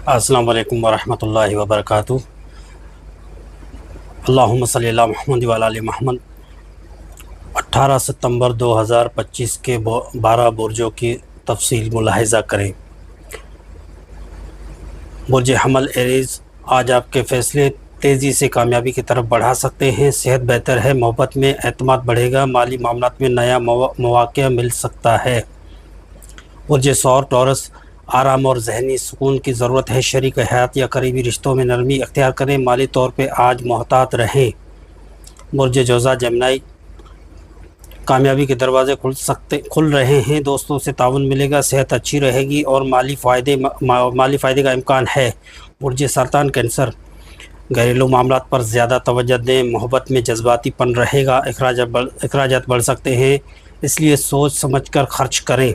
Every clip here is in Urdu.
السلام علیکم ورحمۃ اللہ وبرکاتہ۔ اللہم صلی اللہ محمد وعلی آل محمد۔ 18 ستمبر 2025 کے 12 برجوں کی تفصیل ملاحظہ کریں۔ برج حمل ایریز، آج آپ کے فیصلے تیزی سے کامیابی کی طرف بڑھا سکتے ہیں۔ صحت بہتر ہے، محبت میں اعتماد بڑھے گا، مالی معاملات میں نیا مواقع مل سکتا ہے۔ برج ثور ٹورس، آرام اور ذہنی سکون کی ضرورت ہے، شریک حیات یا قریبی رشتوں میں نرمی اختیار کریں، مالی طور پہ آج محتاط رہیں۔ برج جوزا جمنائی، کامیابی کے دروازے کھل رہے ہیں، دوستوں سے تعاون ملے گا، صحت اچھی رہے گی اور مالی فائدے کا امکان ہے۔ برج سرطان کینسر، گھریلو معاملات پر زیادہ توجہ دیں، محبت میں جذباتی پن رہے گا، اخراجات بڑھ سکتے ہیں، اس لیے سوچ سمجھ کر خرچ کریں۔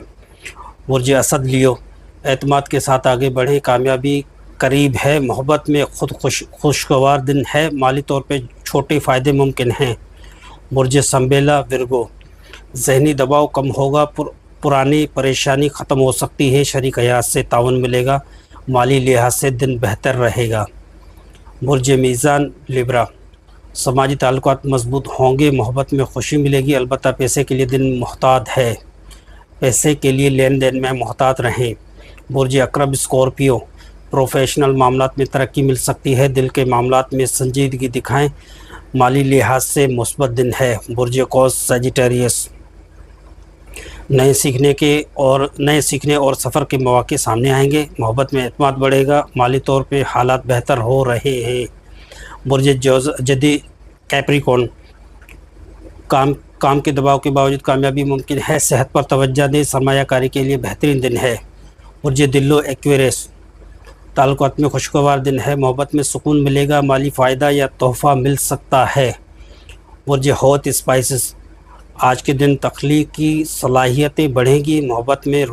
برج اسد لیو، اعتماد کے ساتھ آگے بڑھیں، کامیابی قریب ہے، محبت میں خوشگوار دن ہے، مالی طور پہ چھوٹے فائدے ممکن ہیں۔ برج سنبیلا ورگو، ذہنی دباؤ کم ہوگا، پرانی پریشانی ختم ہو سکتی ہے، شریک حیات سے تعاون ملے گا، مالی لحاظ سے دن بہتر رہے گا۔ برج میزان لیبرا، سماجی تعلقات مضبوط ہوں گے، محبت میں خوشی ملے گی، البتہ پیسے کے لیے دن محتاط ہے، پیسے کے لیے لین دین میں محتاط رہیں۔ برج عقرب اسکورپیو، پروفیشنل معاملات میں ترقی مل سکتی ہے، دل کے معاملات میں سنجیدگی دکھائیں، مالی لحاظ سے مثبت دن ہے۔ برج قوس سیجیٹیریس، نئے سیکھنے اور سفر کے مواقع سامنے آئیں گے، محبت میں اعتماد بڑھے گا، مالی طور پہ حالات بہتر ہو رہے ہیں۔ برج جدی کیپریکون، کام کے دباؤ کے باوجود کامیابی ممکن ہے، صحت پر توجہ دیں، سرمایہ کاری کے لیے بہترین دن ہے۔ برج دلو ایکویریس، تعلقات میں خوشگوار دن ہے، محبت میں سکون ملے گا، مالی فائدہ یا تحفہ مل سکتا ہے۔ برج حوت اسپائسز، آج کے دن تخلیقی صلاحیتیں بڑھیں گی، محبت میں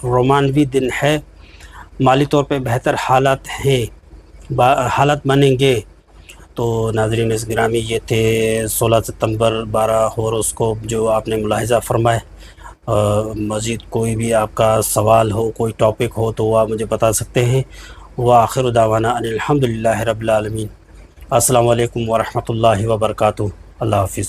رومانوی دن ہے، مالی طور پہ بہتر حالات بنیں گے۔ تو ناظرین گرامی، یہ تھے 16 ستمبر 12 ہوراسکوپ جو آپ نے ملاحظہ فرمائے۔ مزید کوئی بھی آپ کا سوال ہو، کوئی ٹاپک ہو تو وہ آپ مجھے بتا سکتے ہیں۔ وآخر دعوانا ان الحمدللہ رب العالمین۔ السلام علیکم ورحمۃ اللہ وبرکاتہ۔ اللہ حافظ۔